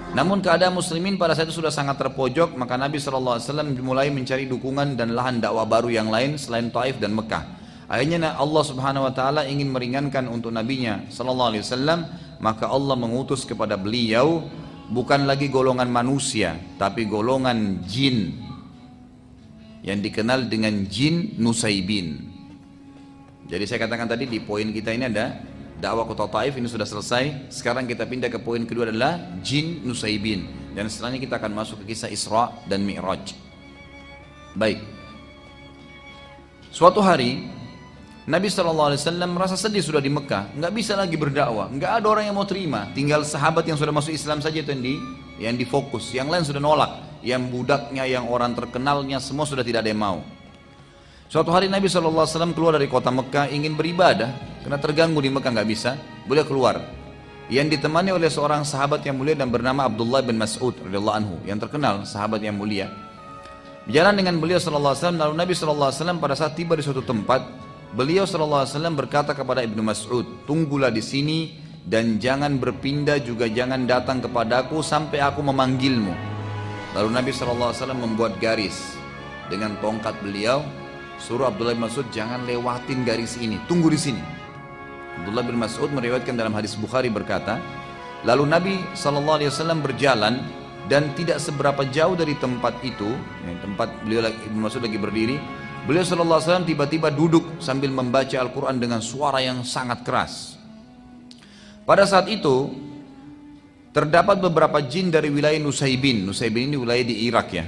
Namun keadaan muslimin pada saat itu sudah sangat terpojok, maka Nabi SAW mulai mencari dukungan dan lahan dakwah baru yang lain selain Taif dan Mekah. Akhirnya Allah Subhanahu wa taala ingin meringankan untuk nabinya sallallahu alaihi wasallam, maka Allah mengutus kepada beliau bukan lagi golongan manusia, tapi golongan jin yang dikenal dengan jin Nusaibin. Jadi saya katakan tadi di poin kita ini ada dakwah kota Taif, ini sudah selesai. Sekarang kita pindah ke poin kedua adalah jin Nusaibin, dan setelahnya kita akan masuk ke kisah Isra dan Mi'raj. Baik. Suatu hari Nabi SAW merasa sedih sudah di Mekah, nggak bisa lagi berdakwah, nggak ada orang yang mau terima. Tinggal sahabat yang sudah masuk Islam saja itu yang difokus, yang lain sudah nolak. Yang budaknya, yang orang terkenalnya, semua sudah tidak ada yang mau. Suatu hari Nabi SAW keluar dari kota Mekah ingin beribadah, karena terganggu di Mekah nggak bisa, boleh keluar. Yang ditemani oleh seorang sahabat yang mulia dan bernama Abdullah bin Mas'ud radhiyallahu anhu, yang terkenal sahabat yang mulia. Berjalan dengan beliau SAW, lalu Nabi SAW pada saat tiba di suatu tempat, beliau SAW berkata kepada Ibnu Mas'ud, tunggulah di sini dan jangan berpindah, juga jangan datang kepadaku sampai aku memanggilmu. Lalu Nabi SAW membuat garis dengan tongkat beliau, suruh Abdullah bin Mas'ud jangan lewatin garis ini, tunggu di sini. Abdullah bin Mas'ud meriwayatkan dalam hadis Bukhari berkata, lalu Nabi SAW berjalan dan tidak seberapa jauh dari tempat itu, tempat beliau Ibnu Mas'ud lagi berdiri, beliau SAW tiba-tiba duduk sambil membaca Al-Quran dengan suara yang sangat keras. Pada saat itu terdapat beberapa jin dari wilayah Nusaibin. Nusaibin ini wilayah di Irak ya.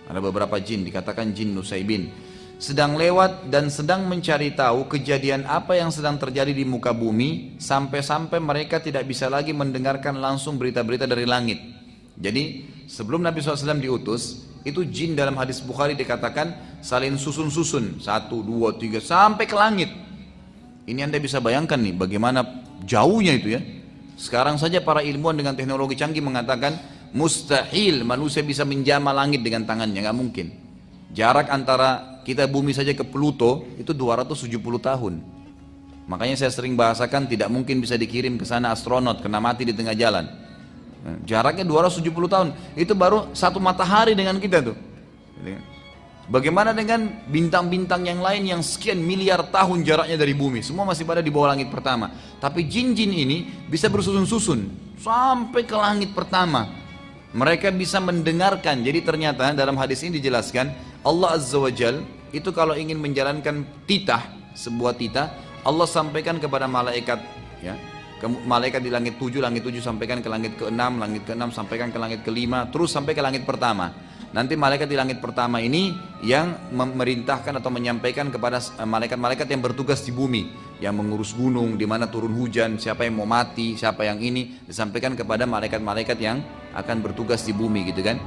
Ada beberapa jin, dikatakan jin Nusaibin, sedang lewat dan sedang mencari tahu kejadian apa yang sedang terjadi di muka bumi, sampai-sampai mereka tidak bisa lagi mendengarkan langsung berita-berita dari langit. Jadi sebelum Nabi SAW diutus, itu jin dalam hadis Bukhari dikatakan saling susun-susun, 1, 2, 3 sampai ke langit. Ini Anda bisa bayangkan nih bagaimana jauhnya itu ya. Sekarang saja para ilmuwan dengan teknologi canggih mengatakan mustahil manusia bisa menjamah langit dengan tangannya, nggak mungkin. Jarak antara kita bumi saja ke Pluto itu 270 tahun. Makanya saya sering bahasakan tidak mungkin bisa dikirim ke sana astronot kena mati di tengah jalan. Jaraknya 270 tahun, itu baru satu matahari dengan kita tuh. Bagaimana dengan bintang-bintang yang lain yang sekian miliar tahun jaraknya dari bumi, semua masih pada di bawah langit pertama. Tapi jin-jin ini bisa bersusun-susun sampai ke langit pertama. Mereka bisa mendengarkan. Jadi ternyata dalam hadis ini dijelaskan Allah Azza wa Jal itu kalau ingin menjalankan titah, sebuah titah, Allah sampaikan kepada malaikat ya. Malaikat di langit 7 sampaikan ke langit ke-6, langit ke-6 sampaikan ke langit ke-5, terus sampai ke langit pertama. Nanti malaikat di langit pertama ini yang memerintahkan atau menyampaikan kepada malaikat-malaikat yang bertugas di bumi, yang mengurus gunung, di mana turun hujan, siapa yang mau mati, siapa yang ini, disampaikan kepada malaikat-malaikat yang akan bertugas di bumi gitu kan.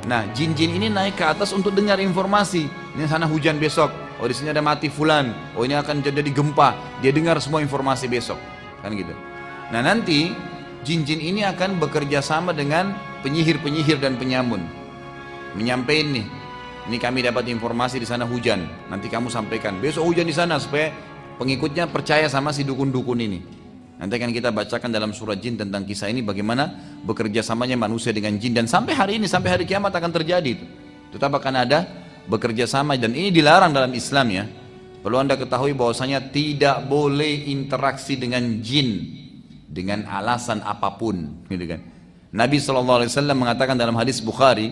Nah, jin-jin ini naik ke atas untuk dengar informasi. Ini sana hujan besok, oh di sini ada mati fulan, oh ini akan terjadi gempa. Dia dengar semua informasi besok, kan gitu. Nah nanti jin-jin ini akan bekerja sama dengan penyihir-penyihir dan penyamun, menyampaikan nih, ini kami dapat informasi di sana hujan, nanti kamu sampaikan besok hujan di sana supaya pengikutnya percaya sama si dukun-dukun ini. Nanti akan kita bacakan dalam surah jin tentang kisah ini bagaimana bekerja samanya manusia dengan jin, dan sampai hari ini, sampai hari kiamat akan terjadi itu. Tetap akan ada bekerja sama, dan ini dilarang dalam Islam ya. Perlu Anda ketahui bahwasanya tidak boleh interaksi dengan jin dengan alasan apapun, gitu kan. Nabi SAW mengatakan dalam hadis Bukhari,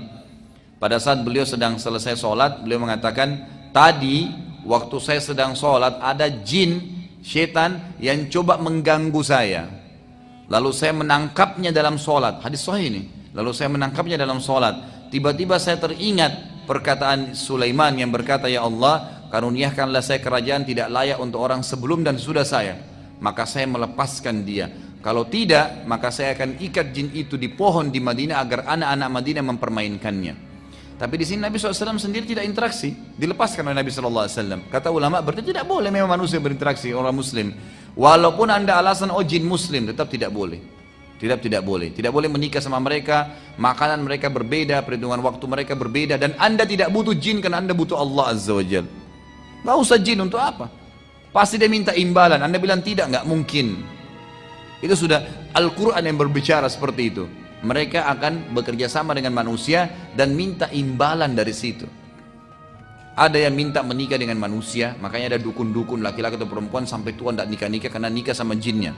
pada saat beliau sedang selesai sholat, beliau mengatakan, tadi waktu saya sedang sholat ada jin, setan yang coba mengganggu saya. Lalu saya menangkapnya dalam sholat, hadis sahih ini. Lalu saya menangkapnya dalam sholat. Tiba-tiba saya teringat perkataan Sulaiman yang berkata, ya Allah, karuniakanlah saya kerajaan tidak layak untuk orang sebelum dan sudah saya. Maka saya melepaskan dia. Kalau tidak, maka saya akan ikat jin itu di pohon di Madinah agar anak-anak Madinah mempermainkannya. Tapi di sini Nabi SAW sendiri tidak interaksi, dilepaskan oleh Nabi SAW. Kata ulama, berarti tidak boleh memang manusia berinteraksi orang Muslim. Walaupun anda alasan oh jin Muslim, tetap tidak boleh. Tidak boleh. Tidak boleh menikah sama mereka, makanan mereka berbeda, perhitungan waktu mereka berbeda, dan anda tidak butuh jin karena anda butuh Allah Azza wa Jal. Gak usah jin untuk apa? Pasti dia minta imbalan. Anda bilang tidak, nggak mungkin. Itu sudah Al-Quran yang berbicara seperti itu. mereka akan bekerja sama dengan manusia dan minta imbalan dari situ. Ada yang minta menikah dengan manusia, makanya ada dukun-dukun laki-laki atau perempuan sampai tua tidak nikah-nikah karena nikah sama jinnya.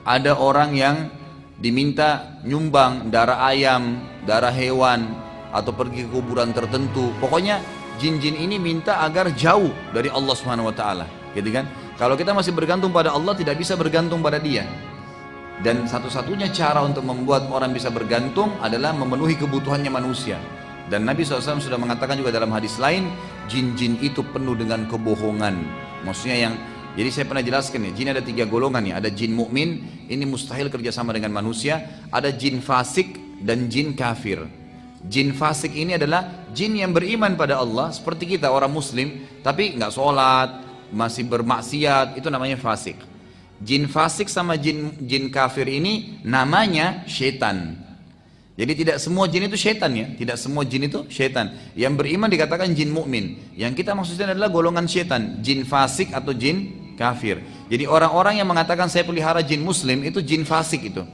Ada orang yang diminta nyumbang darah ayam, darah hewan, atau pergi ke kuburan tertentu. Pokoknya jin-jin ini minta agar jauh dari Allah Subhanahu wa taala, gitu kan? Kalau kita masih bergantung pada Allah, tidak bisa bergantung pada dia. Dan satu-satunya cara untuk membuat orang bisa bergantung adalah memenuhi kebutuhannya manusia. Dan Nabi SAW sudah mengatakan juga dalam hadis lain, jin-jin itu penuh dengan kebohongan. Maksudnya jadi saya pernah jelaskan ya, jin ada 3 golongan ya. Ada jin mukmin, ini mustahil kerjasama dengan manusia. Ada jin fasik dan jin kafir. Jin fasik ini adalah jin yang beriman pada Allah seperti kita orang muslim, tapi nggak sholat, masih bermaksiat, itu namanya fasik. Jin fasik sama jin kafir ini namanya syaitan. Jadi tidak semua jin itu syaitan ya, tidak semua jin itu syaitan. Yang beriman dikatakan jin mukmin. Yang kita maksudnya adalah golongan syaitan, jin fasik atau jin kafir. Jadi orang-orang yang mengatakan saya pelihara jin muslim itu jin fasik itu.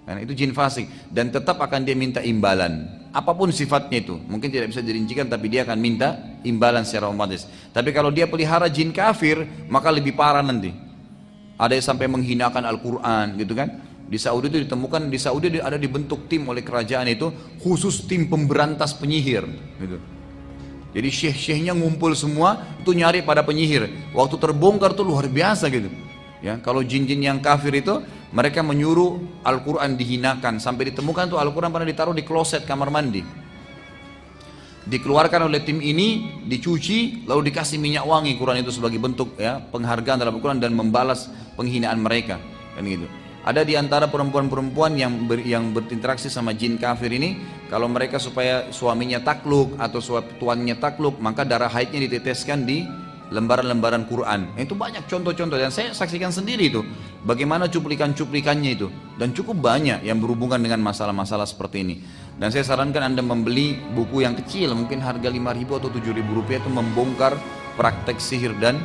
Karena itu jin fasik dan tetap akan dia minta imbalan. Apapun sifatnya itu, mungkin tidak bisa dirincikan tapi dia akan minta imbalan secara otomatis. Tapi kalau dia pelihara jin kafir, maka lebih parah nanti. Ada yang sampai menghinakan Al-Quran gitu kan. Di Saudi itu ditemukan, di Saudi ada dibentuk tim oleh kerajaan itu khusus tim pemberantas penyihir gitu. Jadi syekh-syekhnya ngumpul semua itu nyari pada penyihir. Waktu terbongkar tuh luar biasa gitu. Ya, kalau jin-jin yang kafir itu mereka menyuruh Al-Quran dihinakan sampai ditemukan tuh Al-Quran pernah ditaruh di kloset kamar mandi. Dikeluarkan oleh tim ini, dicuci, lalu dikasih minyak wangi Quran itu sebagai bentuk ya penghargaan dalam Al-Quran dan membalas penghinaan mereka kan gitu. Ada di antara perempuan-perempuan yang berinteraksi sama jin kafir ini, kalau mereka supaya suaminya takluk atau tuannya takluk, maka darah haidnya diteteskan di lembaran-lembaran Quran. Itu banyak contoh-contoh dan saya saksikan sendiri itu. Bagaimana cuplikan-cuplikannya itu. Dan cukup banyak yang berhubungan dengan masalah-masalah seperti ini. Dan saya sarankan Anda membeli buku yang kecil, mungkin harga 5.000 atau 7.000 rupiah itu membongkar praktek sihir dan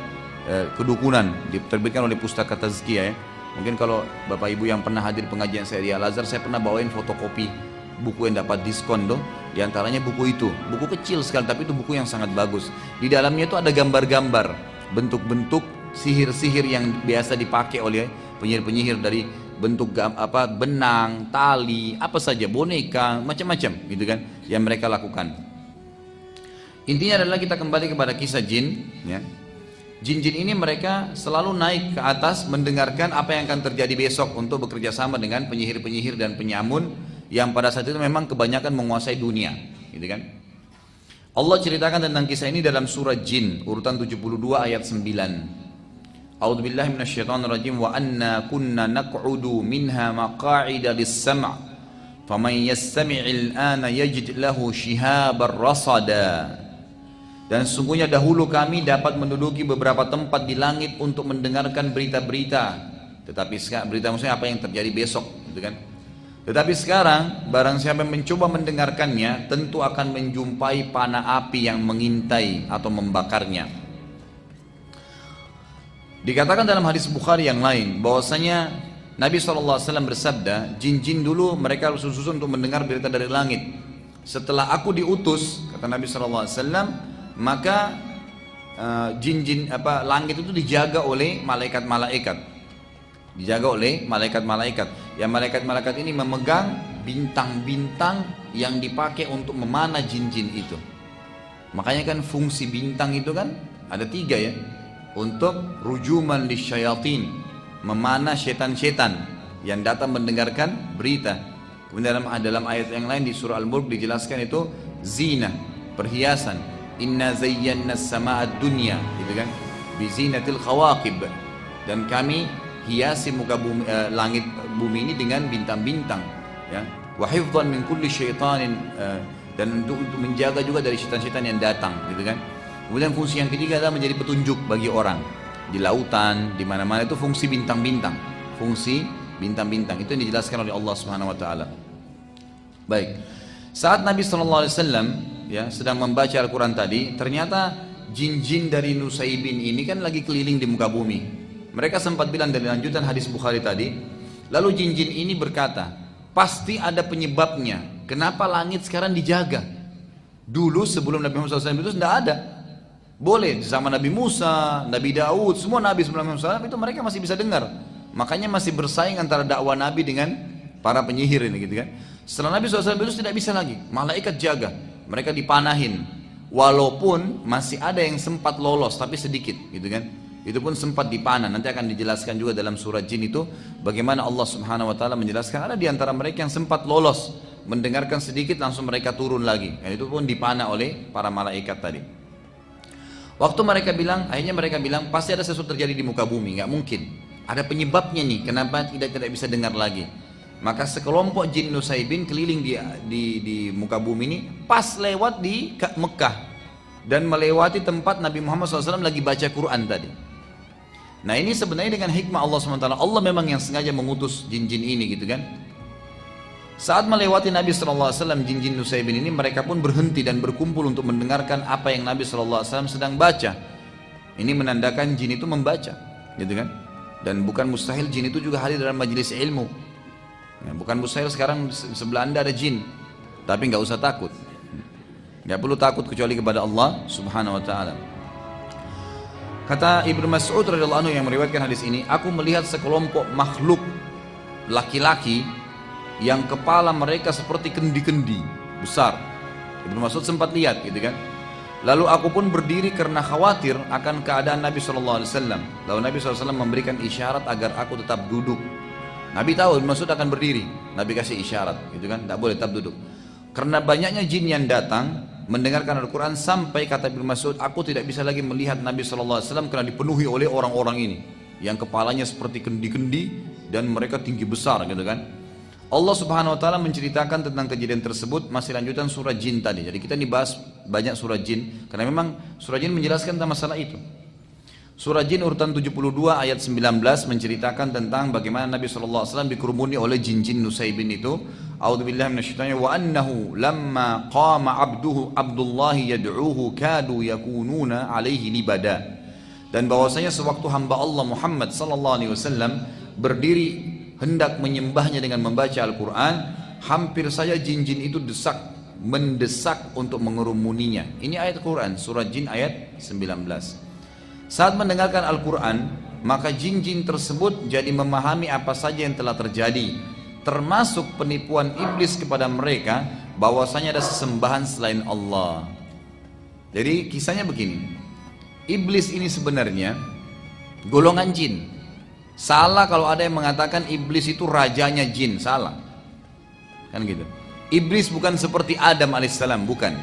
kedukunan. Diterbitkan oleh Pustaka Tazkiyah ya. Mungkin kalau Bapak Ibu yang pernah hadir pengajian saya di Al-Azhar, saya pernah bawain fotokopi buku yang dapat diskon tuh. Di antaranya buku itu, buku kecil sekali tapi itu buku yang sangat bagus. Di dalamnya itu ada gambar-gambar, bentuk-bentuk sihir-sihir yang biasa dipakai oleh penyihir-penyihir dari bentuk benang, tali, apa saja, boneka, macam-macam gitu kan yang mereka lakukan. Intinya adalah kita kembali kepada kisah jin ya. Jin-jin ini mereka selalu naik ke atas mendengarkan apa yang akan terjadi besok untuk bekerja sama dengan penyihir-penyihir dan penyamun yang pada saat itu memang kebanyakan menguasai dunia, gitu kan? Allah ceritakan tentang kisah ini dalam surah Jin urutan 72 ayat 9. A'udzubillahi minasyaitonirrajim wa anna kunna naq'udu minha maq'ida lis-sam' faman yastami'il ana yajid lahu shihabar rasada. Dan sesungguhnya dahulu kami dapat menduduki beberapa tempat di langit untuk mendengarkan berita-berita. Tetapi berita maksudnya apa yang terjadi besok, gitu kan? Tetapi sekarang barang siapa yang mencoba mendengarkannya tentu akan menjumpai panah api yang mengintai atau membakarnya. Dikatakan dalam hadis Bukhari yang lain bahwasanya Nabi SAW bersabda, jin-jin dulu mereka susah untuk mendengar berita dari langit. Setelah aku diutus, kata Nabi SAW, maka jin-jin langit itu dijaga oleh malaikat-malaikat. Dijaga oleh malaikat-malaikat. Yang malaikat-malaikat ini memegang bintang-bintang yang dipakai untuk memanah jin-jin itu. Makanya kan fungsi bintang itu kan ada 3 ya. Untuk rujuman lisyayatin, memanah setan-setan yang datang mendengarkan berita. Kemudian dalam ayat yang lain di surah Al-Mulk dijelaskan itu zina, perhiasan. Inna zayyana as-samaa'a ad-dunya, gitu kan? Bi zinatil khawaqib. Dan kami hiasi muka bumi, langit bumi ini dengan bintang-bintang, ya. Wa hifdhan min kulli syaitanin, dan untuk menjaga juga dari syaitan-syaitan yang datang, gitu kan? Kemudian fungsi yang ketiga adalah menjadi petunjuk bagi orang di lautan, di mana-mana itu fungsi bintang-bintang. Fungsi bintang-bintang itu yang dijelaskan oleh Allah Subhanahu wa taala. Baik. Saat Nabi sallallahu alaihi wasallam ya sedang membaca Al-Quran tadi, ternyata jin-jin dari Nusaybin ini kan lagi keliling di muka bumi. Mereka sempat bilang dari lanjutan hadis Bukhari tadi, lalu jin-jin ini berkata, pasti ada penyebabnya. Kenapa langit sekarang dijaga? Dulu sebelum Nabi Muhammad SAW itu tidak ada. Boleh, zaman Nabi Musa, Nabi Daud, semua Nabi sebelum Nabi Muhammad SAW itu mereka masih bisa dengar. Makanya masih bersaing antara dakwah Nabi dengan para penyihir ini gitu kan. Setelah Nabi SAW itu tidak bisa lagi, malaikat jaga, mereka dipanahin. Walaupun masih ada yang sempat lolos tapi sedikit gitu kan. Itu pun sempat dipanah. Nanti akan dijelaskan juga dalam surat Jin itu bagaimana Allah Subhanahu wa taala menjelaskan ada di antara mereka yang sempat lolos, mendengarkan sedikit langsung mereka turun lagi. Dan itu pun dipanah oleh para malaikat tadi. Waktu mereka bilang, akhirnya mereka bilang pasti ada sesuatu terjadi di muka bumi, nggak mungkin. Ada penyebabnya nih, kenapa tidak bisa dengar lagi. Maka sekelompok jin Nusaybin keliling di muka bumi ini pas lewat di Mekah dan melewati tempat Nabi Muhammad SAW lagi baca Quran tadi. Nah ini sebenarnya dengan hikmah Allah SWT, Allah memang yang sengaja mengutus jin-jin ini gitu kan. Saat melewati Nabi SAW, jin-jin Nusaybin ini mereka pun berhenti dan berkumpul untuk mendengarkan apa yang Nabi SAW sedang baca. Ini menandakan jin itu membaca gitu kan. Dan bukan mustahil jin itu juga hadir dalam majelis ilmu ya, bukan mustahil sekarang sebelah anda ada jin, tapi nggak usah takut, nggak perlu takut kecuali kepada Allah Subhanahu wa ta'ala. Kata Ibnu Mas'ud radhiyallahu anhu yang meriwayatkan hadis ini, aku melihat sekelompok makhluk laki-laki yang kepala mereka seperti kendi-kendi besar. Ibnu Mas'ud sempat lihat gitu kan. Lalu aku pun berdiri karena khawatir akan keadaan Nabi SAW. Lalu Nabi SAW memberikan isyarat agar aku tetap duduk. Nabi tahu Ibnu Mas'ud akan berdiri, Nabi kasih isyarat gitu kan, tak boleh tetap duduk. Karena banyaknya jin yang datang mendengarkan Al-Quran, sampai kata Ibnu Mas'ud, aku tidak bisa lagi melihat Nabi SAW karena dipenuhi oleh orang-orang ini yang kepalanya seperti kendi-kendi dan mereka tinggi besar gitu kan. Allah Subhanahu wa ta'ala menceritakan tentang kejadian tersebut, masih lanjutan surah Jin tadi. Jadi kita dibahas banyak surah Jin karena memang surah Jin menjelaskan tentang masalah itu. Surah Jin urutan 72 ayat 19 menceritakan tentang bagaimana Nabi SAW dikerumuni oleh jin-jin Nusaybin itu. A'udzubillahi minasyaitonir wa annahu lamma qama Abdullah yad'uhu kadu yakununa alaihi libada. Dan bahwasanya sewaktu hamba Allah Muhammad SAW berdiri hendak menyembahnya dengan membaca Al-Quran, hampir saja jin-jin itu mendesak untuk mengerumuninya. Ini ayat Quran, surah Jin ayat 19. Saat mendengarkan Al-Quran, maka jin-jin tersebut jadi memahami apa saja yang telah terjadi, termasuk penipuan iblis kepada mereka bahwasanya ada sesembahan selain Allah. Jadi kisahnya begini, iblis ini sebenarnya golongan jin. Salah kalau ada yang mengatakan iblis itu rajanya jin, salah. Kan gitu. Iblis bukan seperti Adam alaihissalam, bukan.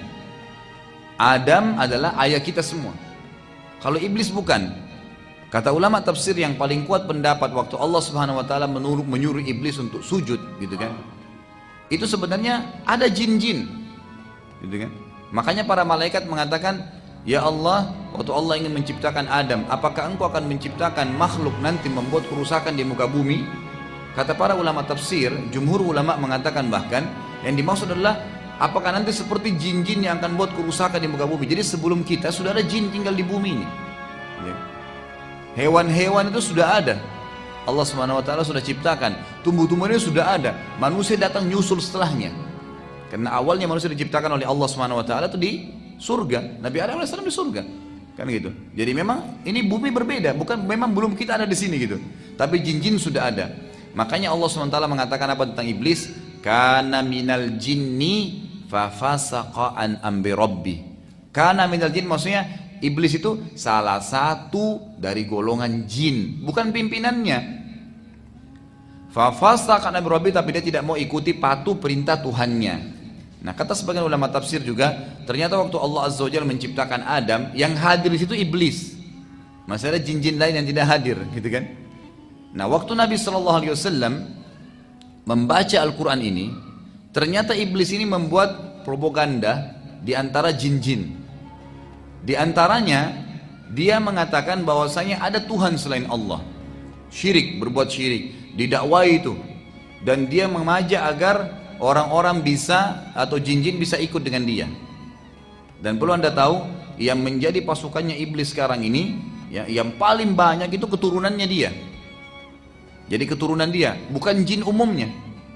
Adam adalah ayah kita semua. Kalau iblis bukan. Kata ulama tafsir yang paling kuat pendapat waktu Allah Subhanahu wa taala menyuruh iblis untuk sujud gitu kan. Itu sebenarnya ada jin-jin. Gitu kan. Makanya para malaikat mengatakan, ya Allah, waktu Allah ingin menciptakan Adam, apakah engkau akan menciptakan makhluk nanti membuat kerusakan di muka bumi? Kata para ulama tafsir, jumhur ulama mengatakan bahkan yang dimaksud adalah apakah nanti seperti jin-jin yang akan buat kerusakan di muka bumi. Jadi sebelum kita sudah ada jin tinggal di bumi ini. Hewan-hewan itu sudah ada, Allah Subhanahu wa ta'ala sudah ciptakan. Tumbuh-tumbuhannya sudah ada, manusia datang nyusul setelahnya. Karena awalnya manusia diciptakan oleh Allah Subhanahu wa ta'ala itu di surga, Nabi Adam AS di surga, kan gitu. Jadi memang ini bumi berbeda, bukan memang belum kita ada di sini gitu. Tapi jin-jin sudah ada. Makanya Allah SWT mengatakan apa tentang iblis? Kana minal jinni fafasaqa an amri rabbi. Kana minal jin maksudnya iblis itu salah satu dari golongan jin, bukan pimpinannya. Fafasaqa an amri rabbi, tapi dia tidak mau ikuti patuh perintah Tuhannya. Nah kata sebagian ulama tafsir juga, ternyata waktu Allah Azza wa Jalla menciptakan Adam, yang hadir di situ iblis. Masih ada jin-jin lain yang tidak hadir, gitu kan? Nah waktu Nabi SAW membaca Al-Quran ini, ternyata iblis ini membuat propaganda di antara jin-jin. Di antaranya dia mengatakan bahwasanya ada Tuhan selain Allah. Syirik, berbuat syirik, didakwai itu. Dan dia mengajak agar orang-orang bisa atau jin-jin bisa ikut dengan dia. Dan perlu anda tahu, yang menjadi pasukannya iblis sekarang ini, ya, yang paling banyak itu keturunannya dia. Jadi keturunan dia, bukan jin umumnya.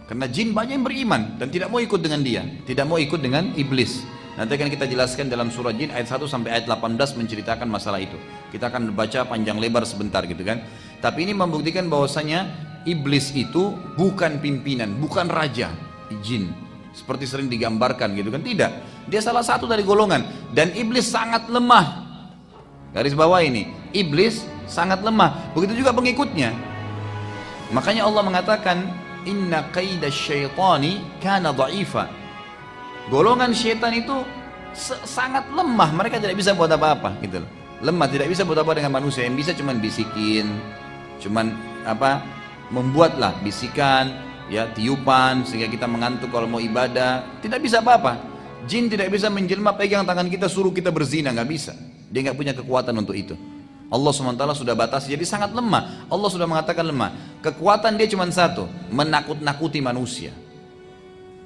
Karena jin banyak yang beriman dan tidak mau ikut dengan dia, tidak mau ikut dengan iblis. Nanti akan kita jelaskan dalam surah jin ayat 1 sampai ayat 18 menceritakan masalah itu. Kita akan baca panjang lebar sebentar gitu kan. Tapi ini membuktikan bahwasanya iblis itu bukan pimpinan, bukan raja jin. Seperti sering digambarkan gitu kan. Tidak. Dia salah satu dari golongan. Dan iblis sangat lemah. Garis bawah ini. Iblis sangat lemah. Begitu juga pengikutnya. Makanya Allah mengatakan, inna qaida syaitani kana dha'ifa. Golongan syaitan itu sangat lemah. Mereka tidak bisa buat apa-apa gitu loh. Lemah, tidak bisa buat apa dengan manusia. Yang bisa cuman bisikin, cuman apa, membuatlah bisikan, ya, tiupan sehingga kita mengantuk kalau mau ibadah. Tidak bisa apa-apa. Jin tidak bisa menjelma pegang tangan kita suruh kita berzina, nggak bisa. Dia nggak punya kekuatan untuk itu. Allah SWT sudah batasi, jadi sangat lemah. Allah sudah mengatakan lemah. Kekuatan dia cuma satu, menakut-nakuti manusia.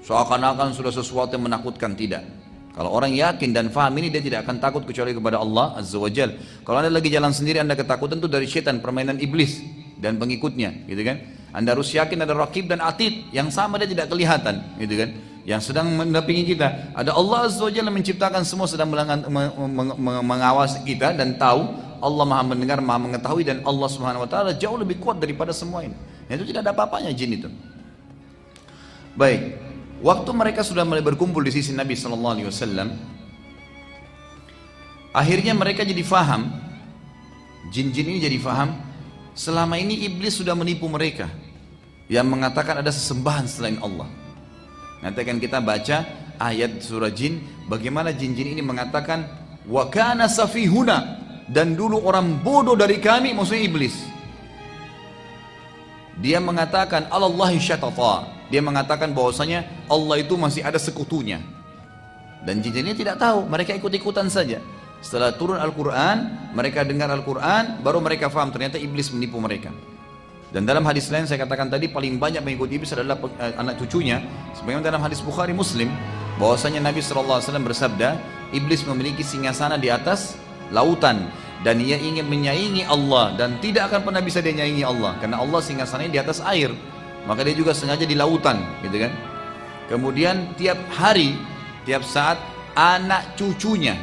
Seakan-akan sudah sesuatu yang menakutkan, tidak. Kalau orang yakin dan faham ini, dia tidak akan takut kecuali kepada Allah Azza wa Jal. Kalau anda lagi jalan sendiri, anda ketakutan itu dari syaitan, permainan iblis dan pengikutnya, gitu kan? Anda harus yakin ada Raqib dan Atid yang sama, dia tidak kelihatan, gitu kan? Yang sedang mendampingi kita. Ada Allah Azza wa Jalla menciptakan semua, sedang mengawasi kita dan tahu. Allah maha mendengar, maha mengetahui, dan Allah subhanahu wa ta'ala jauh lebih kuat daripada semua ini. Itu tidak ada apa-apanya jin itu. Baik, waktu mereka sudah mulai berkumpul di sisi Nabi SAW, akhirnya mereka jadi faham, jin-jin ini jadi faham, selama ini iblis sudah menipu mereka, yang mengatakan ada sesembahan selain Allah. Nanti akan kita baca ayat surah jin, bagaimana jin-jin ini mengatakan, wa kana safihuna, dan dulu orang bodoh dari kami, maksudnya iblis. Dia mengatakan Allahi syatata. Dia mengatakan bahwasanya Allah itu masih ada sekutunya. Dan jin-jin ini tidak tahu, mereka ikut-ikutan saja. Setelah turun Al-Quran, mereka dengar Al-Quran, baru mereka faham ternyata iblis menipu mereka. Dan dalam hadis lain saya katakan tadi, paling banyak mengikuti iblis adalah anak cucunya. Sebagaimana dalam hadis Bukhari Muslim, bahwasanya Nabi SAW bersabda, iblis memiliki singgasana di atas lautan, dan ia ingin menyaingi Allah, dan tidak akan pernah bisa dia nyaingi Allah, karena Allah singgasananya di atas air, maka dia juga sengaja di lautan, gitu kan. Kemudian tiap hari, tiap saat anak cucunya,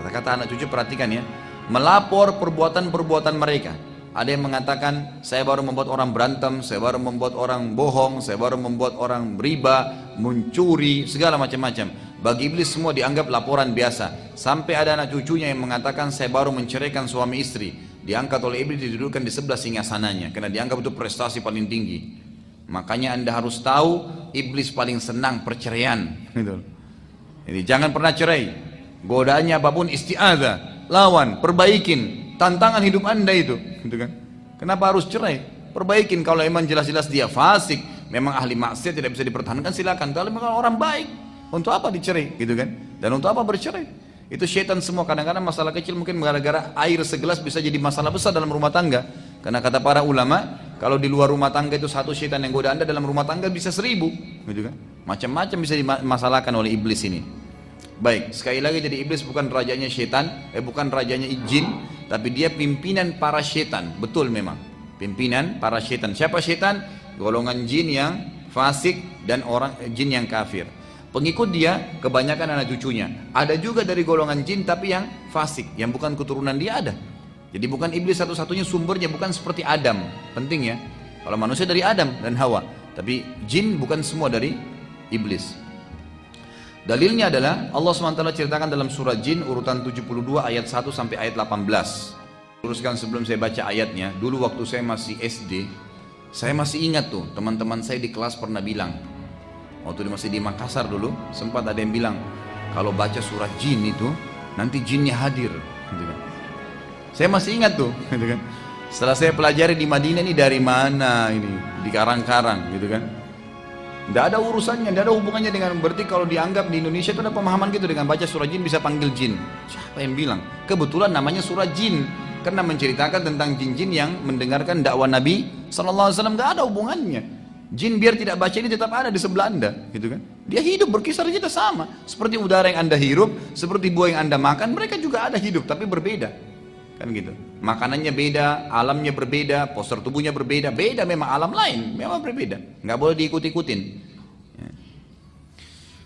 kata-kata anak cucu perhatikan ya, melapor perbuatan-perbuatan mereka. Ada yang mengatakan, saya baru membuat orang berantem, saya baru membuat orang bohong, saya baru membuat orang riba, mencuri, segala macam-macam. Bagi iblis semua dianggap laporan biasa. Sampai ada anak cucunya yang mengatakan, saya baru menceraikan suami istri. Diangkat oleh iblis, didudukkan di sebelah singgasananya, karena dianggap itu prestasi paling tinggi. Makanya anda harus tahu, iblis paling senang perceraian. Jadi jangan pernah cerai. Godaannya apapun, isti'adzah, lawan, perbaikin. Tantangan hidup anda itu, gitu kan? Kenapa harus cerai? Perbaikin. Kalau memang jelas-jelas dia fasik, memang ahli maksiat, tidak bisa dipertahankan, silakan. Kalau memang orang baik, untuk apa dicerai, gitu kan? Dan untuk apa bercerai? Itu syaitan semua. Kadang-kadang masalah kecil mungkin gara-gara air segelas bisa jadi masalah besar dalam rumah tangga. Karena kata para ulama, kalau di luar rumah tangga itu satu syaitan yang goda anda, dalam rumah tangga bisa 1000, gitu kan? Macam-macam bisa dimasalahkan oleh iblis ini. Baik, sekali lagi, jadi iblis bukan rajanya syaitan, bukan rajanya jin, tapi dia pimpinan para syaitan. Betul memang, pimpinan para syaitan. Siapa syaitan? Golongan jin yang fasik dan orang jin yang kafir. Pengikut dia kebanyakan anak cucunya. Ada juga dari golongan jin tapi yang fasik, yang bukan keturunan dia ada. Jadi bukan iblis satu-satunya sumbernya, bukan seperti Adam. Penting ya, kalau manusia dari Adam dan Hawa, tapi jin bukan semua dari iblis. Dalilnya adalah Allah SWT ceritakan dalam surah Jin urutan 72 ayat 1 sampai ayat 18. Teruskan sebelum saya baca ayatnya, dulu waktu saya masih SD, saya masih ingat tuh teman-teman saya di kelas pernah bilang, waktu masih di Makassar dulu, sempat ada yang bilang, kalau baca surah Jin itu nanti jinnya hadir, gitu kan. Saya masih ingat tuh, gitu kan. Setelah saya pelajari di Madinah, ini dari mana ini, di Karang-Karang, gitu kan. Tidak ada urusannya, tidak ada hubungannya dengan, berarti kalau dianggap di Indonesia itu ada pemahaman gitu, dengan baca surah jin bisa panggil jin. Siapa yang bilang? Kebetulan namanya surah jin, karena menceritakan tentang jin-jin yang mendengarkan dakwah Nabi SAW. Tidak ada hubungannya. Jin biar tidak baca ini tetap ada di sebelah anda, gitu kan? Dia hidup berkisar kita sama, seperti udara yang anda hirup, seperti buah yang anda makan, mereka juga ada hidup, tapi berbeda. Kan gitu. Makanannya beda, alamnya berbeda, postur tubuhnya berbeda, beda memang alam lain, memang berbeda. Nggak boleh diikut-ikutin.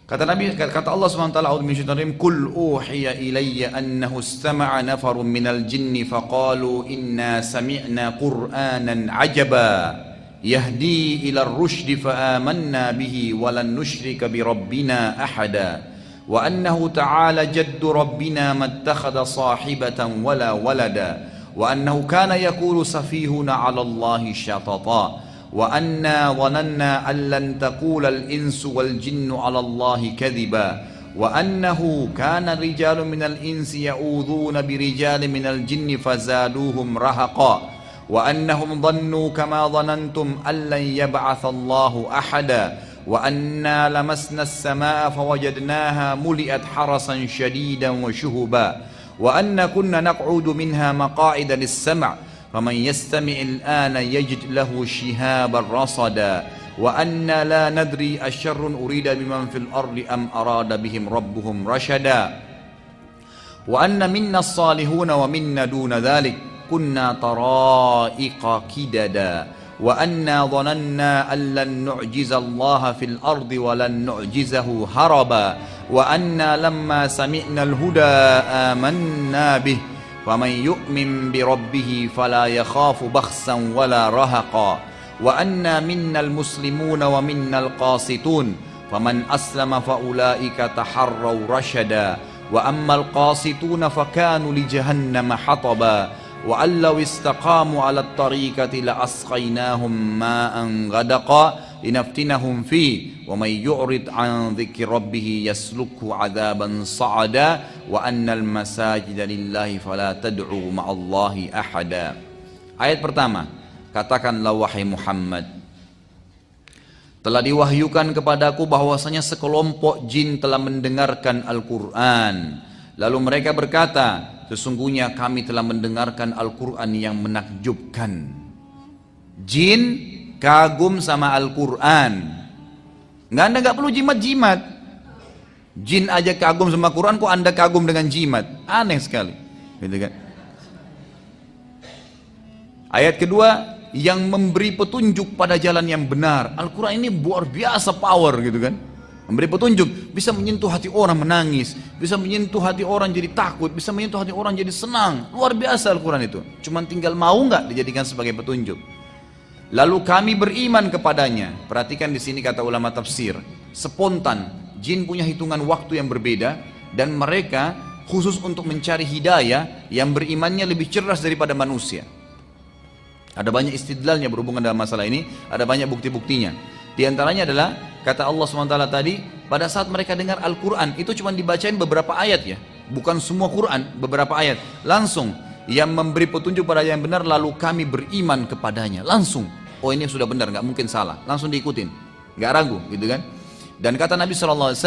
Kata Nabi, kata Allah SWT, a'udzu minasyaitonir rajim, "Qul uhiya ilayya annahu istama'a nafarun minal jinni faqalu inna sami'na qur'anan ajaba yahdi ila ar-rusydi fa amanna bihi wa lan nusyrika bi rabbina ahada wa annahu ta'ala jaddu rabbina mattakhadha sahibatan wala walada wa annahu kana yaqulu safihuna 'ala Allahi syatata wa anna dhananna an lan taqula al-insu wal jinnu 'ala Allahi kadhiba wa annahu kana rijalun minal insi ya'udhuna bi rijalin minal jinni fazaduhum rahaqa wa annahum dhannu kama dhanantum an lan yab'atha Allahu ahada wa anna lamasna as-samaa'a fawajadnaha muli'at harasan shadidan wa shuhuba wa anna kunna naq'udu minha maqa'ida lis-sam' فمن يستمع الآن يجد له شهابا رصدا وأنا لا ندري أشر أريد بمن في الأرض أم أراد بهم ربهم رشدا وأن منا الصالحون ومنا دون ذلك كنا طرائق كددا وأنا ظننا أن لن نعجز الله في الأرض ولن نعجزه هربا وأنا لما سمعنا الهدى آمنا به فمن يؤمن بربه فلا يخاف بخسا ولا رهقا وأنا منا المسلمون ومنا القاسطون فمن أسلم فأولئك تحروا رشدا وأما القاسطون فكانوا لجهنم حطبا وأن لو استقاموا على الطريقة لأسقيناهم ماء غدقا لنفتنهم فيه ومن يعرض عن ذكر ربه يسلكه عذابا صعدا وأن المساجد لله فلا تدعوا مع الله أحدا. Ayat pertama, katakanlah wahai Muhammad, telah diwahyukan kepadaku bahwasanya sekelompok jin telah mendengarkan Al-Quran. Lalu mereka berkata, sesungguhnya kami telah mendengarkan Al-Quran yang menakjubkan. Jin kagum sama Al-Quran. Anda nggak perlu jimat-jimat. Jin aja kagum sama Quran, kok Anda kagum dengan jimat? Aneh sekali. Gitu kan? Ayat kedua, yang memberi petunjuk pada jalan yang benar. Al-Quran ini luar biasa power gitu kan. Memberi petunjuk, bisa menyentuh hati orang menangis, bisa menyentuh hati orang jadi takut, bisa menyentuh hati orang jadi senang. Luar biasa Al-Quran itu. Cuman tinggal mau nggak dijadikan sebagai petunjuk. Lalu kami beriman kepadanya. Perhatikan di sini kata ulama tafsir, spontan. Jin punya hitungan waktu yang berbeda dan mereka khusus untuk mencari hidayah yang berimannya lebih cerdas daripada manusia. Ada banyak istidlalnya berhubungan dengan masalah ini, ada banyak bukti-buktinya. Di antaranya adalah kata Allah SWT tadi, pada saat mereka dengar Al-Quran itu cuma dibacain beberapa ayat ya, bukan semua Quran, beberapa ayat. Langsung yang memberi petunjuk pada yang benar, lalu kami beriman kepadanya. Langsung, oh ini sudah benar, nggak mungkin salah. Langsung diikutin, nggak ragu, gitu kan? Dan kata Nabi SAW,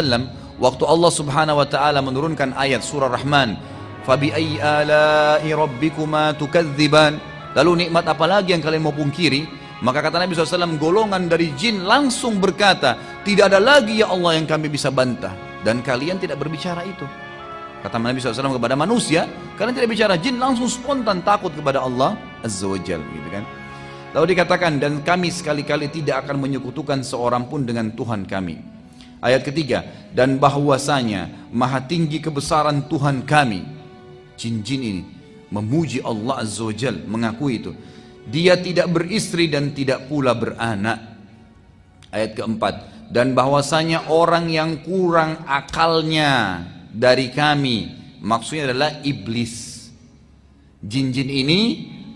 waktu Allah Subhanahu Wa Taala menurunkan ayat surah Rahman, "Fabi ayyi ala'i rabbikuma tukadziban?" Lalu nikmat apa lagi yang kalian mau pungkiri? Maka kata Nabi SAW, golongan dari jin langsung berkata, tidak ada lagi ya Allah yang kami bisa bantah. Dan kalian tidak berbicara itu. Kata Nabi SAW kepada manusia, kalian tidak bicara. Jin langsung spontan takut kepada Allah Azza wa Jal, gitu kan. Lalu dikatakan, dan kami sekali-kali tidak akan menyekutukan seorang pun dengan Tuhan kami. Ayat ketiga, dan bahwasanya maha tinggi kebesaran Tuhan kami. Jin-jin ini memuji Allah Azza wa Jal, mengakui itu. Dia tidak beristri dan tidak pula beranak. Ayat keempat, dan bahwasanya orang yang kurang akalnya dari kami, maksudnya adalah iblis. Jin-jin ini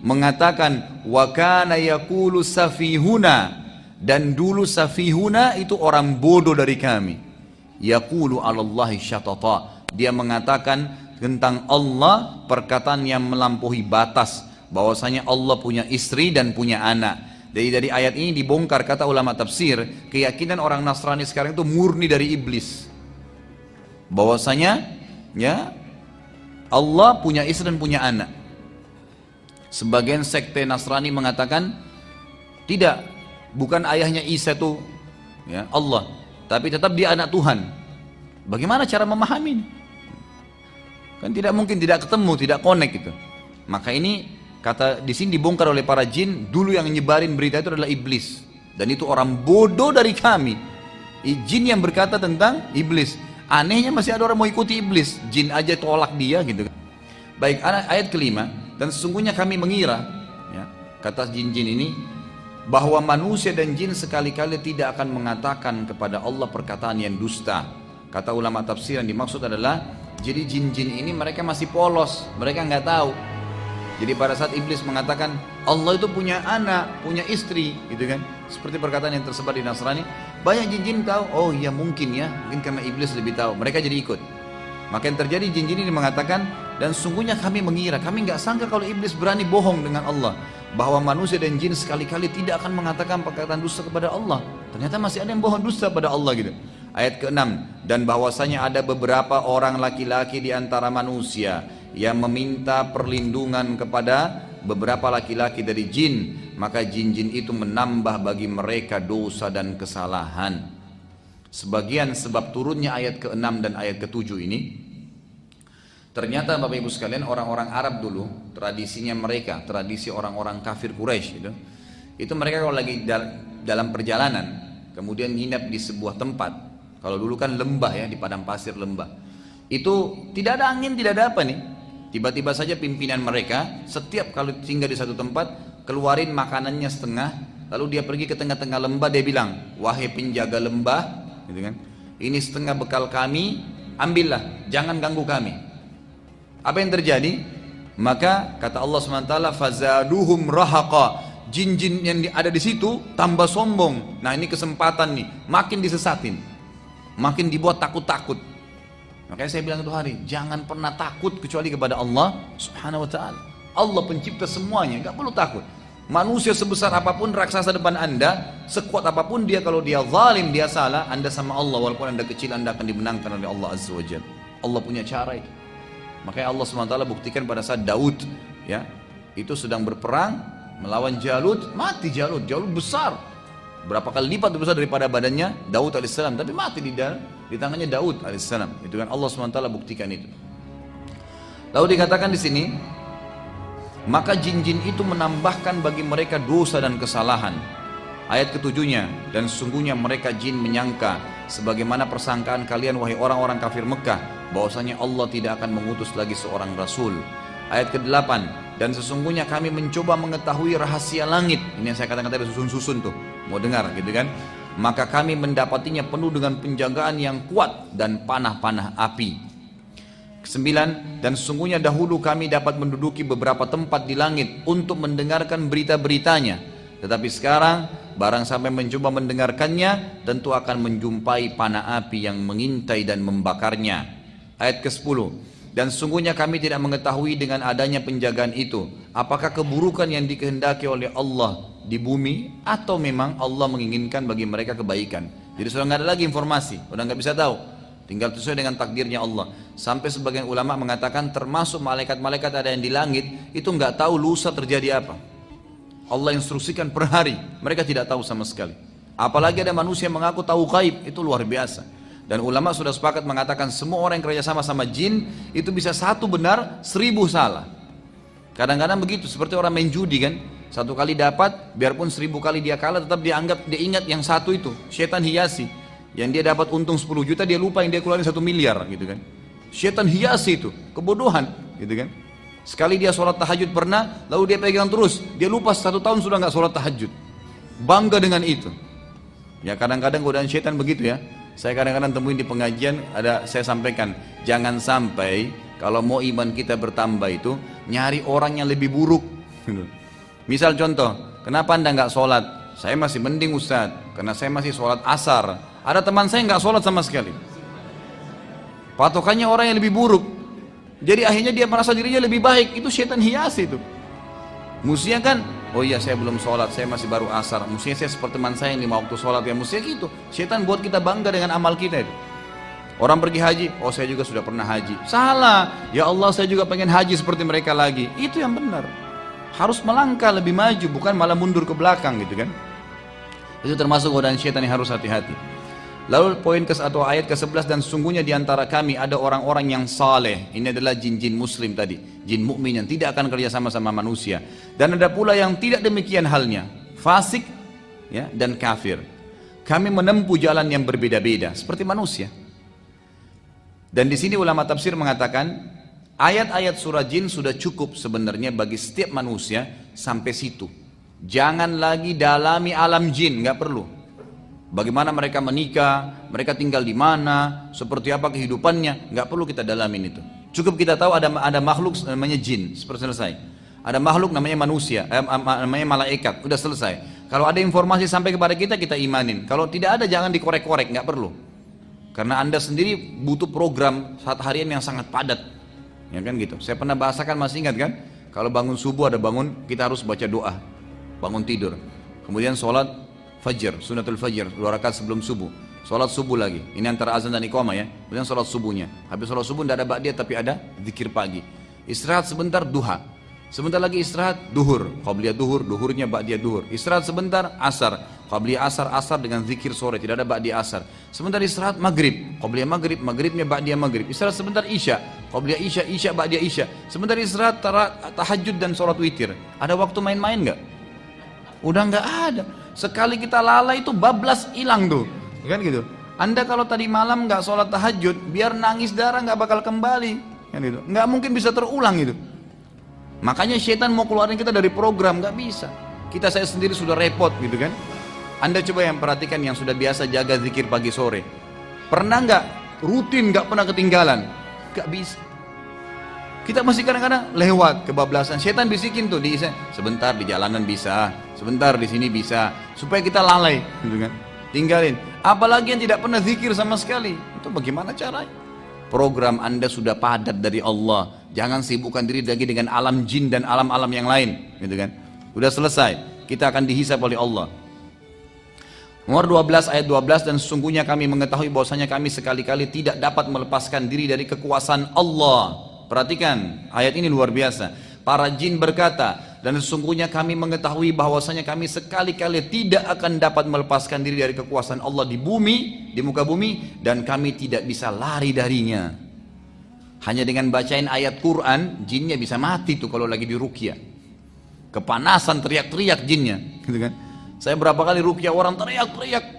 mengatakan, wa kana yaqulu safihuna, dan dulu safihuna itu orang bodoh dari kami. Yaqulu 'alallahi syatata, dia mengatakan tentang Allah perkataan yang melampaui batas, bahwasanya Allah punya istri dan punya anak. Jadi dari ayat ini dibongkar, kata ulama tafsir, keyakinan orang Nasrani sekarang itu murni dari iblis. Bahwasanya ya Allah punya istri dan punya anak. Sebagian sekte Nasrani mengatakan tidak, bukan ayahnya Isa itu ya Allah, tapi tetap dia anak Tuhan. Bagaimana cara memahami ini? Kan tidak mungkin, tidak ketemu, tidak connect gitu. Maka ini kata di sini dibongkar oleh para jin, dulu yang nyebarin berita itu adalah iblis. Dan itu orang bodoh dari kami. Jin yang berkata tentang iblis. Anehnya masih ada orang mau ikuti iblis. Jin aja tolak dia gitu. Baik, ayat kelima. Dan sesungguhnya kami mengira, ya, kata jin-jin ini, bahwa manusia dan jin sekali-kali tidak akan mengatakan kepada Allah perkataan yang dusta. Kata ulama tafsir yang dimaksud adalah, jadi jin-jin ini mereka masih polos, mereka nggak tahu. Jadi pada saat iblis mengatakan Allah itu punya anak, punya istri, gitu kan? Seperti perkataan yang tersebar di Nasrani, banyak jin-jin tahu. Oh iya mungkin ya, mungkin karena iblis lebih tahu. Mereka jadi ikut. Maka yang terjadi jin-jin ini mengatakan, dan sungguhnya kami mengira, kami nggak sangka kalau iblis berani bohong dengan Allah, bahwa manusia dan jin sekali-kali tidak akan mengatakan perkataan dusta kepada Allah. Ternyata masih ada yang bohong dusta pada Allah gitu. Ayat ke-6, dan bahwasanya ada beberapa orang laki-laki di antara manusia yang meminta perlindungan kepada beberapa laki-laki dari jin, maka jin-jin itu menambah bagi mereka dosa dan kesalahan. Sebagian sebab turunnya ayat ke-6 dan ayat ke-7 ini, ternyata Bapak Ibu sekalian, orang-orang Arab dulu, tradisinya mereka, tradisi orang-orang kafir Quraisy itu mereka kalau lagi dalam perjalanan, kemudian nginap di sebuah tempat. Kalau dulu kan lembah ya, di padang pasir lembah. Itu tidak ada angin, tidak ada apa nih. Tiba-tiba saja pimpinan mereka, setiap kalau singgah di satu tempat, keluarin makanannya setengah, lalu dia pergi ke tengah-tengah lembah, dia bilang, wahai penjaga lembah, gitu kan, ini setengah bekal kami, ambillah, jangan ganggu kami. Apa yang terjadi? Maka kata Allah SWT, fazaduhum rahaqa, jin-jin yang ada di situ tambah sombong. Nah ini kesempatan nih, makin disesatin, makin dibuat takut-takut. Makanya saya bilang itu hari, jangan pernah takut kecuali kepada Allah Subhanahu wa ta'ala. Allah pencipta semuanya, nggak perlu takut. Manusia sebesar apapun, raksasa depan anda, sekuat apapun dia, kalau dia zalim, dia salah, anda sama Allah, walaupun anda kecil, anda akan dimenangkan oleh Allah Azza wa Jalla. Allah punya cara itu. Makanya Allah SWT buktikan pada saat Daud, ya, itu sedang berperang melawan Jalut, mati Jalut besar, berapa kali lipat lebih besar daripada badannya Daud alaihissalam, tapi mati di tangannya Daud alaihissalam. Itu kan Allah SWT buktikan itu. Lalu dikatakan di sini, maka jin-jin itu menambahkan bagi mereka dosa dan kesalahan. Ayat ketujuhnya, dan sesungguhnya mereka jin menyangka sebagaimana persangkaan kalian wahai orang-orang kafir Mekah, bahwasanya Allah tidak akan mengutus lagi seorang rasul. Ayat ke-8, dan sesungguhnya kami mencoba mengetahui rahasia langit. Ini yang saya katakan tadi, susun-susun tuh, mau dengar gitu kan. Maka kami mendapatinya penuh dengan penjagaan yang kuat dan panah-panah api. 9, dan sesungguhnya dahulu kami dapat menduduki beberapa tempat di langit untuk mendengarkan berita-beritanya. Tetapi sekarang barang sampai mencoba mendengarkannya, tentu akan menjumpai panah api yang mengintai dan membakarnya. Ayat ke-10, dan sesungguhnya kami tidak mengetahui dengan adanya penjagaan itu, apakah keburukan yang dikehendaki oleh Allah di bumi, atau memang Allah menginginkan bagi mereka kebaikan. Jadi sudah nggak ada lagi informasi, udah nggak bisa tahu, tinggal sesuai dengan takdirnya Allah. Sampai sebagian ulama mengatakan termasuk malaikat-malaikat ada yang di langit itu nggak tahu lusa terjadi apa. Allah instruksikan per hari, mereka tidak tahu sama sekali. Apalagi ada manusia yang mengaku tahu gaib, itu luar biasa. Dan ulama sudah sepakat mengatakan semua orang yang kerjasama sama jin itu bisa satu benar, 1000 salah. Kadang-kadang begitu, seperti orang main judi kan, satu kali dapat, biarpun 1000 kali dia kalah, tetap dia ingat yang satu itu. Setan hiasi, yang dia dapat untung 10 juta, dia lupa yang dia keluarin 1 miliar gitu kan. Setan hiasi itu, kebodohan gitu kan. Sekali dia sholat tahajud pernah, lalu dia pegang terus, dia lupa 1 tahun sudah nggak sholat tahajud, bangga dengan itu. Ya kadang-kadang godaan setan begitu ya. Saya kadang-kadang temuin di pengajian, saya sampaikan, jangan sampai kalau mau iman kita bertambah itu nyari orang yang lebih buruk. Misal contoh, kenapa anda nggak sholat? Saya masih mending Ustaz, karena saya masih sholat asar. Ada teman saya nggak sholat sama sekali. Patokannya orang yang lebih buruk. Jadi akhirnya dia merasa dirinya lebih baik. Itu setan hias itu. Mestinya kan, oh iya saya belum sholat, saya masih baru asar. Mestinya saya seperti teman saya yang 5 waktu sholat, ya mestinya gitu. Setan buat kita bangga dengan amal kita itu. Orang pergi haji, oh saya juga sudah pernah haji. Salah, ya Allah saya juga pengen haji seperti mereka lagi. Itu yang benar. Harus melangkah lebih maju, bukan malah mundur ke belakang gitu kan. Itu termasuk godaan setan yang harus hati-hati. Lalu poin atau ayat ke-11, dan sesungguhnya di antara kami ada orang-orang yang saleh. Ini adalah jin-jin muslim tadi, jin mukmin yang tidak akan kerja sama manusia. Dan ada pula yang tidak demikian halnya, fasik ya, dan kafir. Kami menempuh jalan yang berbeda-beda seperti manusia. Dan di sini ulama tafsir mengatakan ayat-ayat surah jin sudah cukup sebenarnya bagi setiap manusia sampai situ. Jangan lagi dalami alam jin, nggak perlu. Bagaimana mereka menikah, mereka tinggal di mana, seperti apa kehidupannya, nggak perlu kita dalamin itu. Cukup kita tahu ada makhluk namanya jin, seperti selesai. Ada makhluk namanya manusia, namanya malaikat, udah selesai. Kalau ada informasi sampai kepada kita, kita imanin. Kalau tidak ada, jangan dikorek-korek, nggak perlu. Karena Anda sendiri butuh program saat harian yang sangat padat, ya kan gitu. Saya pernah bahasakan, masih ingat kan? Kalau bangun subuh ada bangun, kita harus baca doa, bangun tidur. Kemudian sholat Fajr, sunatul fajr, 2 rakaat sebelum subuh. Sholat subuh lagi, ini antara azan dan iqamah ya. Kemudian sholat subuhnya. Habis sholat subuh tidak ada ba'diyah tapi ada zikir pagi. Istirahat sebentar, duha. Sebentar lagi istirahat, duhur. Qabliyah duhur, duhurnya ba'diyah duhur. Istirahat sebentar, asar. Qabliyah asar, asar dengan zikir sore, tidak ada ba'diyah asar. Sebentar istirahat, maghrib. Qabliyah maghrib, maghribnya ba'diyah maghrib. Istirahat sebentar, isya. Qabliyah isya, isya ba'diyah isya. Sebentar istirahat, tahajud dan sholat witir. Ada waktu main-main nggak? Udah nggak ada. Sekali kita lalai itu bablas hilang tuh, kan gitu. Anda kalau tadi malam nggak sholat tahajud, biar nangis darah nggak bakal kembali, kan gitu. Nggak mungkin bisa terulang gitu. Makanya syaitan mau keluarin kita dari program, nggak bisa. Saya sendiri sudah repot gitu kan. Anda coba yang perhatikan yang sudah biasa jaga zikir pagi sore, pernah nggak rutin nggak pernah ketinggalan? Nggak bisa. Kita masih kadang-kadang lewat kebablasan. Setan bisikin tuh sebentar di jalanan bisa, sebentar di sini bisa, supaya kita lalai, gitu kan? Tinggalin. Apalagi yang tidak pernah zikir sama sekali. Itu bagaimana caranya? Program Anda sudah padat dari Allah. Jangan sibukkan diri lagi dengan alam jin dan alam-alam yang lain, gitu kan? Udah selesai. Kita akan dihisab oleh Allah. Nomor 12 ayat 12, dan sesungguhnya kami mengetahui bahwasanya kami sekali-kali tidak dapat melepaskan diri dari kekuasaan Allah. Perhatikan, ayat ini luar biasa. Para jin berkata, dan sesungguhnya kami mengetahui bahwasanya kami sekali-kali tidak akan dapat melepaskan diri dari kekuasaan Allah di bumi, di muka bumi, dan kami tidak bisa lari darinya. Hanya dengan bacain ayat Quran, jinnya bisa mati tuh kalau lagi di ruqyah. Kepanasan teriak-teriak jinnya, gitu kan? Saya berapa kali ruqyah orang teriak-teriak,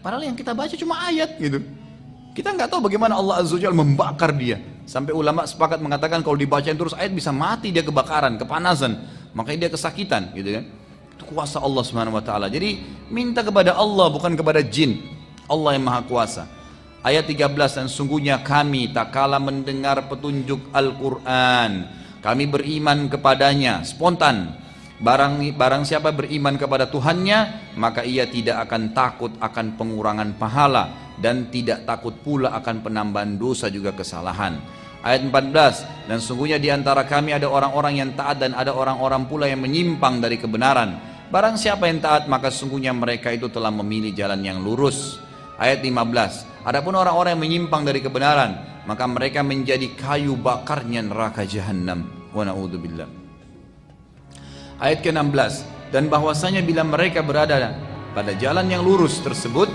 padahal yang kita baca cuma ayat gitu. Kita nggak tahu bagaimana Allah Azza wa Jalla membakar dia. Sampai ulama sepakat mengatakan kalau dibacain terus ayat bisa mati dia, kebakaran, kepanasan. Makanya dia kesakitan gitu kan. Itu kuasa Allah Subhanahu wa taala. Jadi minta kepada Allah bukan kepada jin. Allah yang Maha Kuasa. Ayat 13, dan sungguhnya kami tak kala mendengar petunjuk Al-Qur'an, kami beriman kepadanya spontan. Barang siapa beriman kepada Tuhannya, maka ia tidak akan takut akan pengurangan pahala, dan tidak takut pula akan penambahan dosa juga kesalahan. Ayat 14, dan sungguhnya di antara kami ada orang-orang yang taat dan ada orang-orang pula yang menyimpang dari kebenaran. Barang siapa yang taat, maka sungguhnya mereka itu telah memilih jalan yang lurus. Ayat 15, adapun orang-orang yang menyimpang dari kebenaran, maka mereka menjadi kayu bakarnya neraka jahanam. Wa na'udzubillah. Ayat ke-16, dan bahwasanya bila mereka berada pada jalan yang lurus tersebut,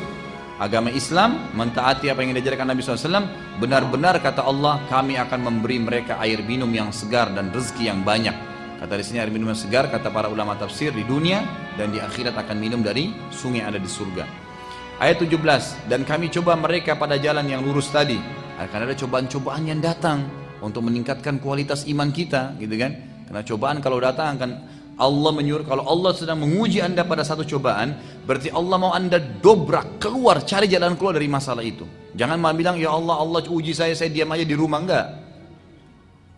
agama Islam, mentaati apa yang diajarkan Nabi SAW, benar-benar kata Allah, kami akan memberi mereka air minum yang segar dan rezeki yang banyak. Kata di sini air minum yang segar, kata para ulama tafsir, di dunia dan di akhirat akan minum dari sungai yang ada di surga. Ayat 17, dan kami coba mereka pada jalan yang lurus tadi. Akan ada cobaan-cobaan yang datang untuk meningkatkan kualitas iman kita, gitu kan? Karena cobaan kalau datang akan Allah menyuruh, kalau Allah sedang menguji Anda pada satu cobaan, berarti Allah mau Anda dobrak, keluar, cari jalan keluar dari masalah itu. Jangan malah bilang, ya Allah, Allah uji saya diam aja di rumah, enggak.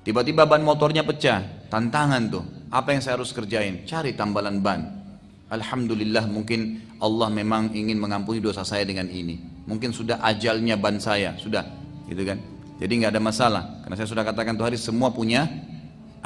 Tiba-tiba ban motornya pecah, tantangan tuh. Apa yang saya harus kerjain? Cari tambalan ban. Alhamdulillah, mungkin Allah memang ingin mengampuni dosa saya dengan ini. Mungkin sudah ajalnya ban saya, sudah, gitu kan. Jadi nggak ada masalah, karena saya sudah katakan tuh hari semua punya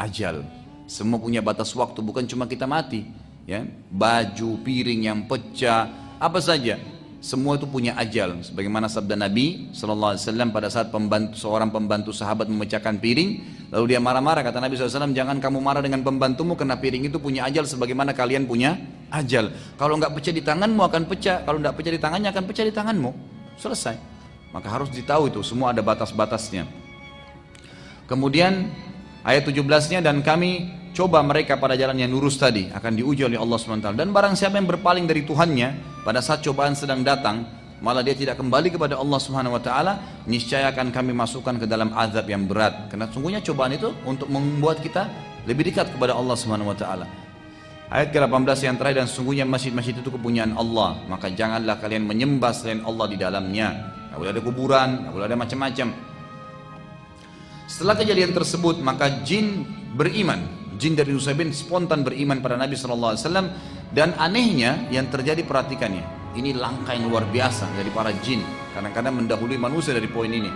ajal. Semua punya batas waktu, bukan cuma kita mati, ya. Baju, piring yang pecah, apa saja, semua itu punya ajal. Sebagaimana sabda Nabi SAW pada saat seorang pembantu sahabat memecahkan piring, lalu dia marah-marah, kata Nabi SAW, jangan kamu marah dengan pembantumu, karena piring itu punya ajal sebagaimana kalian punya ajal. Kalau nggak pecah di tanganmu akan pecah, kalau nggak pecah di tangannya akan pecah di tanganmu. Selesai. Maka harus ditahu itu, semua ada batas-batasnya. Kemudian ayat 17-nya, dan kami coba mereka pada jalan yang lurus tadi, akan diuji oleh Allah SWT. Dan barang siapa yang berpaling dari Tuhannya pada saat cobaan sedang datang, malah dia tidak kembali kepada Allah Subhanahu wa taala, niscaya akan kami masukkan ke dalam azab yang berat. Karena sungguhnya cobaan itu untuk membuat kita lebih dekat kepada Allah Subhanahu wa taala. Ayat ke-18 yang terakhir, dan sesungguhnya masjid-masjid itu kepunyaan Allah, maka janganlah kalian menyembah selain Allah di dalamnya. Tidak boleh ada kuburan, tidak boleh ada macam-macam. Setelah kejadian tersebut, maka jin beriman. Jin dari Nusaybin spontan beriman pada Nabi SAW. Dan anehnya yang terjadi, perhatikannya, ini langkah yang luar biasa dari para jin, kadang-kadang mendahului manusia dari poin ini.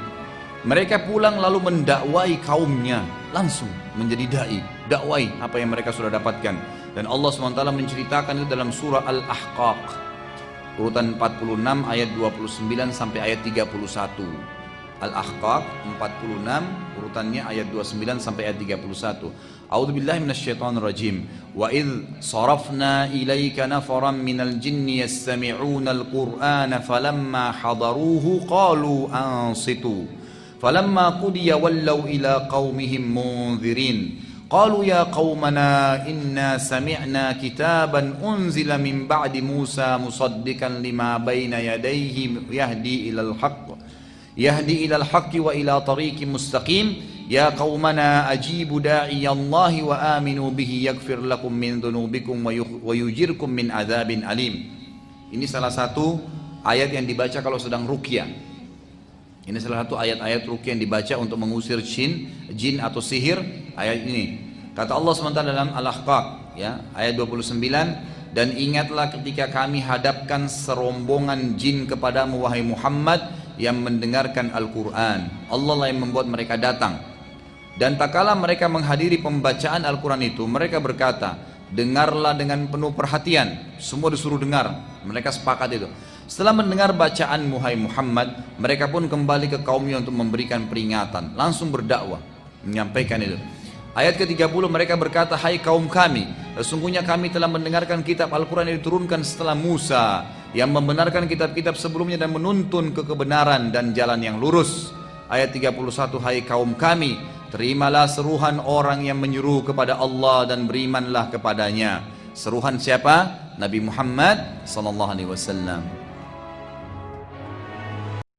Mereka pulang lalu mendakwai kaumnya, langsung menjadi dai, dakwai apa yang mereka sudah dapatkan. Dan Allah SWT menceritakan itu dalam surah Al-Ahqaq, urutan 46 ayat 29 sampai ayat 31. Al-Ahqaq 46, urutannya ayat 29 sampai ayat 31. A'udzubillahi minasyaitonirrajim. Wa idh sarafna ilaika nafaran minal jinni yastami'una al-Qur'ana falamma hadaruhu qalu ansitu. Falamma qudiya wallaw ila qaumihim munzirin. Qalu ya qaumana inna sami'na kitaban unzila min ba'di Musa musaddiqan lima baina yadayhi yahdi ilal ilal haqqi wa ila tariqin mustaqim. Ya qaumana ajibu da'iya Allahi wa aminu bihi yaghfir lakum min dhunubikum wa yujirkum min adzabin alim. Ini salah satu ayat yang dibaca kalau sedang ruqyah. Ini salah satu ayat-ayat ruqyah yang dibaca untuk mengusir jin atau sihir. Ayat ini kata Allah SWT dalam Al-Ahqaq, ya, ayat 29, dan ingatlah ketika kami hadapkan serombongan jin kepadamu wahai Muhammad yang mendengarkan Al-Quran. Allah lah yang membuat mereka datang. Dan tak kala mereka menghadiri pembacaan Al-Quran itu, mereka berkata, dengarlah dengan penuh perhatian. Semua disuruh dengar, mereka sepakat itu. Setelah mendengar bacaan hai Muhammad, mereka pun kembali ke kaumnya untuk memberikan peringatan, langsung berdakwah, menyampaikan itu. Ayat ke-30 mereka berkata, hai kaum kami, sesungguhnya kami telah mendengarkan kitab Al-Quran yang diturunkan setelah Musa, yang membenarkan kitab-kitab sebelumnya dan menuntun ke kebenaran dan jalan yang lurus. Ayat 31, hai kaum kami, terimalah seruhan orang yang menyeru kepada Allah dan berimanlah kepadanya. Seruhan siapa? Nabi Muhammad SAW.